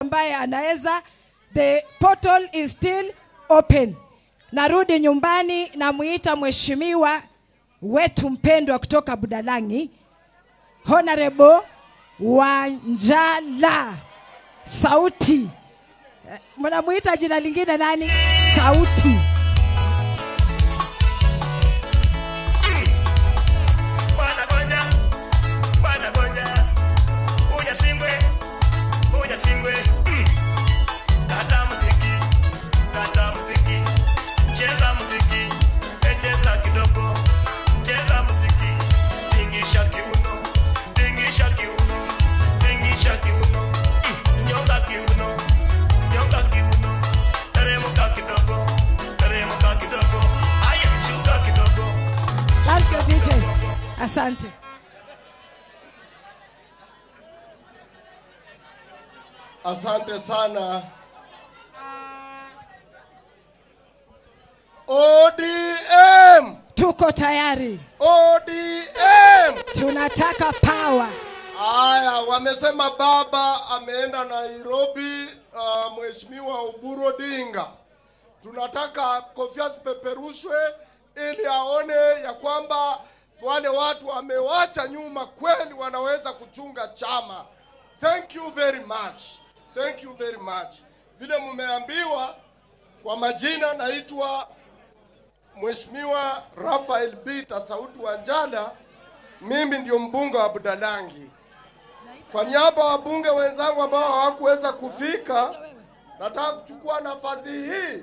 ambaye anaweza, the portal is still open. Narudi nyumbani na muita mheshimiwa wetu mpendwa kutoka Budalangi, Honorable Wanjala Sauti. Mnamuita jina lingine nani? Sauti. Asante. Asante sana. ODM. Tuko tayari. ODM. Tunataka power. Aya, wamesema baba ameenda Nairobi, Mheshimiwa Oburu Odinga. Tunataka kofia zipeperushwe ili aone ya kwamba wale watu wamewacha nyuma kweli wanaweza kuchunga chama. Thank you very much. Thank you very much. Vile mmeambiwa, kwa majina naitwa Mheshimiwa Raphael Bita Sauti Wanjala. Mimi ndio mbunge wa Budalangi. Kwa niaba wa wabunge wenzangu ambao hawakuweza kufika, nataka kuchukua nafasi hii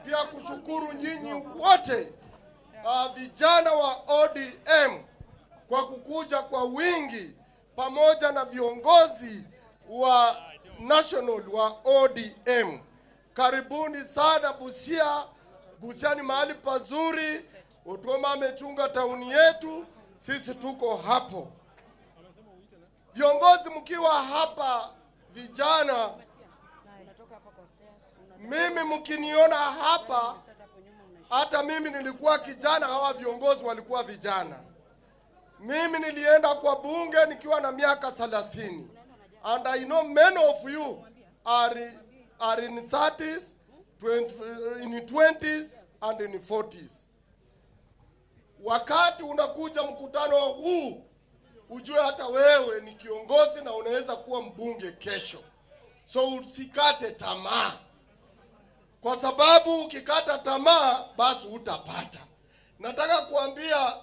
pia kushukuru nyinyi wote vijana wa ODM kwa kukuja kwa wingi pamoja na viongozi wa national wa ODM. Karibuni sana Busia. Busia ni mahali pazuri. Otuoma amechunga tauni yetu, sisi tuko hapo. Viongozi mkiwa hapa vijana, mimi mkiniona hapa, hata mimi nilikuwa kijana, hawa viongozi walikuwa vijana. Mimi nilienda kwa bunge nikiwa na miaka 30. And I know many of you are in 30s, in 20s and in 40s. Wakati unakuja mkutano huu, ujue hata wewe ni kiongozi na unaweza kuwa mbunge kesho. So usikate tamaa. Kwa sababu ukikata tamaa basi utapata. Nataka kuambia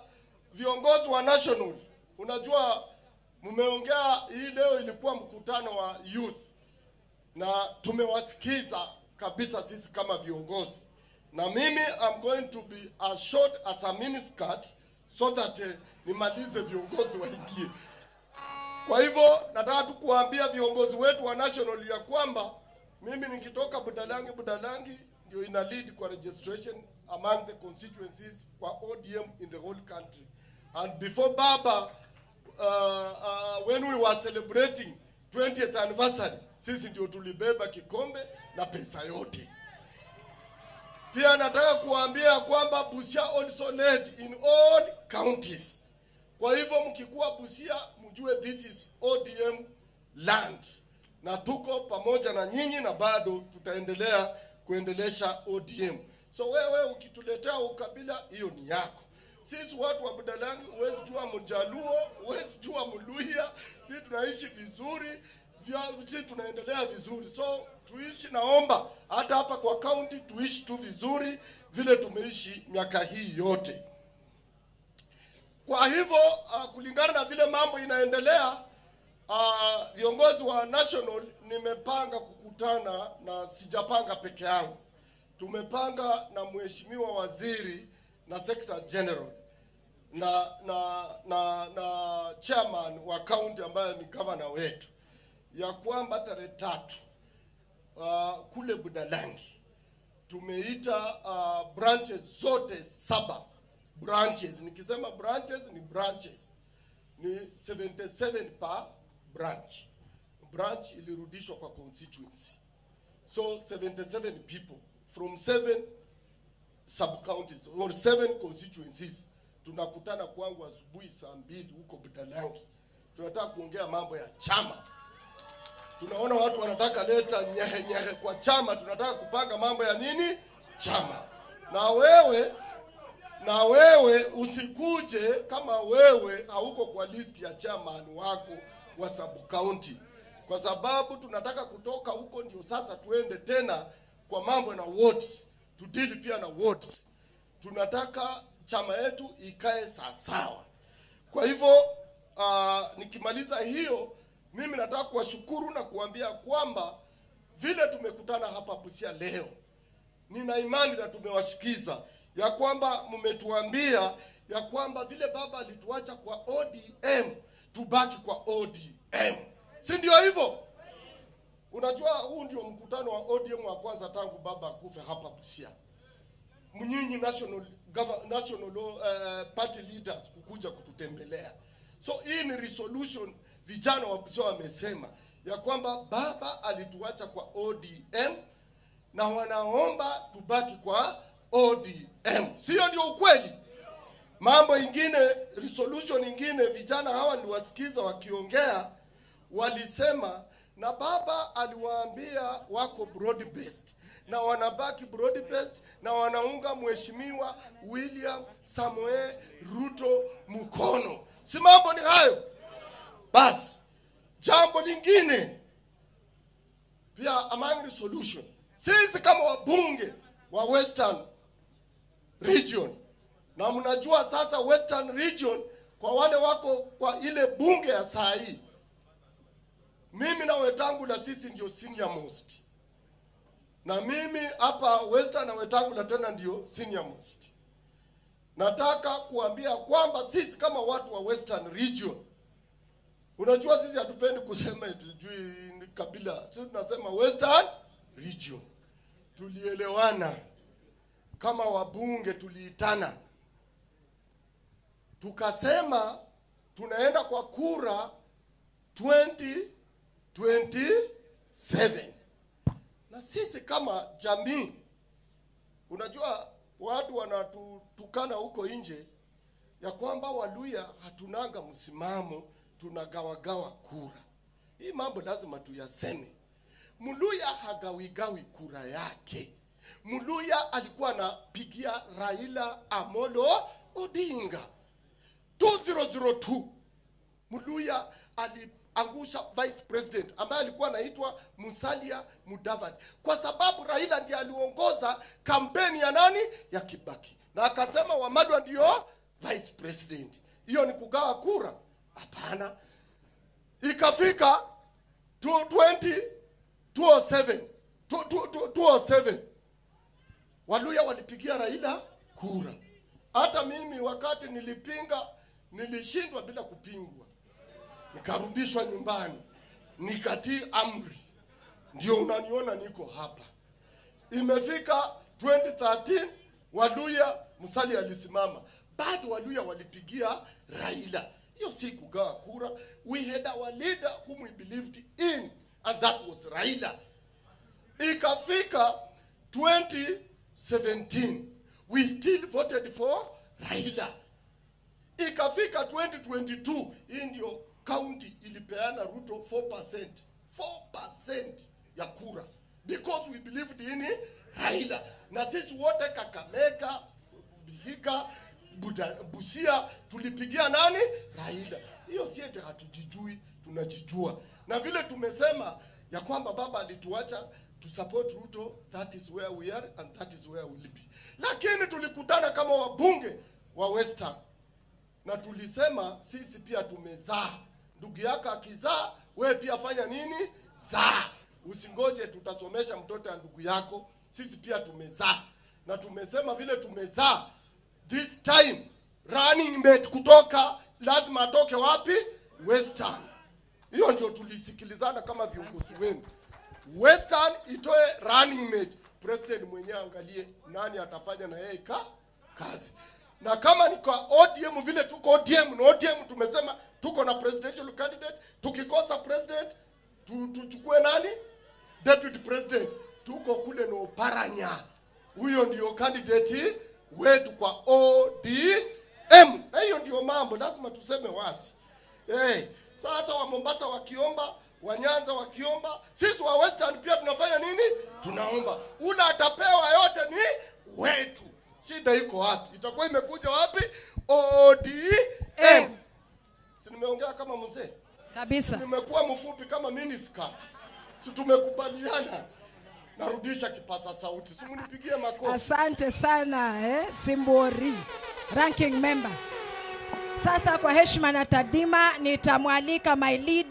viongozi wa national, unajua mmeongea hii leo ilikuwa mkutano wa youth na tumewasikiza kabisa sisi kama viongozi. Na mimi I'm going to be as short as a miniskirt so that nimalize viongozi waingie. Kwa hivyo nataka tu kuambia viongozi wetu wa national ya kwamba mimi nikitoka Budalangi ndio ina lead kwa registration among the constituencies kwa ODM in the whole country. And before Baba, when we were celebrating 20th anniversary, sisi ndio tulibeba kikombe na pesa yote. Pia nataka kuambia kwamba Busia also led in all counties. Kwa hivyo mkikuwa Busia, mjue this is ODM land. Na tuko pamoja na nyinyi na bado tutaendelea kuendelesha ODM. So wewe ukituletea ukabila, hiyo ni yako. Sisi watu wa Budalangi, huwezi jua Mjaluo, huwezi jua Mluhya, sisi tunaishi vizuri, sisi tunaendelea vizuri. So tuishi, naomba hata hapa kwa county tuishi tu vizuri vile tumeishi miaka hii yote. Kwa hivyo kulingana na vile mambo inaendelea, viongozi wa national nimepanga kukutana, na sijapanga peke yangu. Tumepanga na mheshimiwa waziri na secretary general na chairman wa county ambaye ni governor wetu, ya kwamba tarehe 3 kule Budalangi tumeita branches zote 7 branches. Nikisema branches ni branches, ni 77 per branch ilirudishwa kwa constituency. So 77 people from 7 sub counties or 7 constituencies tunakutana kwangu asubuhi saa 2 huko Budalangi. Tunataka kuongea mambo ya chama. Tunaona watu wanataka leta nyehe kwa chama, tunataka kupanga mambo ya nini? Chama. Na wewe usikuje kama wewe hauko kwa list ya chairman wako wa sub county, kwa sababu tunataka kutoka huko ndio sasa tuende tena kwa mambo na wards, tudili pia na wards. Tunataka chama yetu ikae sawa. Kwa hivyo nikimaliza hiyo, mimi nataka kuwashukuru na kuambia kwamba vile tumekutana hapa Busia leo, nina imani na tumewashikiza ya kwamba mmetuambia ya kwamba vile baba alituacha kwa ODM, tubaki kwa ODM. Si ndio hivyo? Unajua huu ndio mkutano wa ODM wa kwanza tangu baba kufe hapa Busia. Mnyinyi national party leaders kukuja kututembelea. So hii ni resolution vijana wa Busia wamesema ya kwamba baba alituacha kwa ODM na wanaomba tubaki kwa ODM. Sio ndio ukweli? Mambo ingine, resolution ingine, vijana hawa niliwasikiza wakiongea, walisema na baba aliwaambia wako broad based na wanabaki broad based na wanaunga mheshimiwa William Samoei Ruto mkono. Si mambo ni hayo? Bas, jambo lingine pia among resolution, sisi kama wabunge wa Western Region, na mnajua sasa Western Region kwa wale wako kwa ile bunge ya saa hii, mimi na Wetangula sisi ndio senior most. Na mimi hapa Western na Wetangula tena ndio senior most. Nataka kuambia kwamba sisi kama watu wa Western Region, unajua sisi hatupendi kusema tujui kabila, sisi tunasema Western Region. Tulielewana kama wabunge, tuliitana tukasema tunaenda kwa kura 2027. Na sisi kama jamii, unajua watu wanatutukana huko nje ya kwamba Waluya hatunanga msimamo, tunagawagawa kura. Hii mambo lazima tuyaseme. Mluya hagawigawi kura yake. Mluya alikuwa anapigia Raila Amolo Odinga. 2002 Mluya aliangusha vice president ambaye alikuwa anaitwa Musalia Mudavadi, kwa sababu Raila ndiye aliongoza kampeni ya nani? Ya Kibaki, na akasema Wamalwa ndio vice president. Hiyo ni kugawa kura? Hapana. Ikafika 207 Waluya walipigia Raila kura. Hata mimi wakati nilipinga, nilishindwa bila kupingwa, nikarudishwa nyumbani, nikatii amri, ndio unaniona niko hapa. Imefika 2013 Waluya, Musalia alisimama, bado Waluya walipigia Raila. Hiyo si kugawa kura. We had our leader whom we believed in, and that was Raila. Ikafika 2017 we still voted for Raila. Ikafika 2022 hii ndio county ilipeana Ruto 4% ya kura, because we believed in Raila. Na sisi wote Kakamega, Vihiga, Busia tulipigia nani? Raila. Hiyo si eti hatujijui, tunajijua. Na vile tumesema ya kwamba baba alituacha to support Ruto, that is where we are and that is where we will be. Lakini tulikutana kama wabunge wa Western na tulisema sisi pia tumezaa. Ndugu yako akizaa, wewe pia fanya nini? Zaa. Usingoje tutasomesha mtoto ya ndugu yako. Sisi pia tumezaa. Na tumesema vile tumezaa, this time running mate kutoka lazima atoke wapi? Western. Hiyo ndio tulisikilizana kama viongozi wenu. Western itoe running mate, president mwenyewe angalie nani atafanya na yeye kazi. Na kama ni kwa ODM vile tuko ODM, na ODM tumesema tuko na presidential candidate, tukikosa president tuchukue nani? Deputy president. Tuko kule no Paranya. Huyo ndio candidate wetu kwa ODM. Na hiyo ndio mambo lazima tuseme wazi. Sasa wa Mombasa wakiomba wa Nyanza wakiomba, sisi wa Western pia tunafanya nini? Tunaomba. Ule atapewa yote ni wetu. Shida iko wapi? Itakuwa imekuja wapi? ODM. Si nimeongea kama mzee? Kabisa. Nimekuwa mfupi kama miniskirt. Si tumekubaliana? Narudisha kipasa sauti. Si mnipigie makofi. Asante sana Simbori, ranking member. Sasa kwa heshima na tadima nitamwalika my lead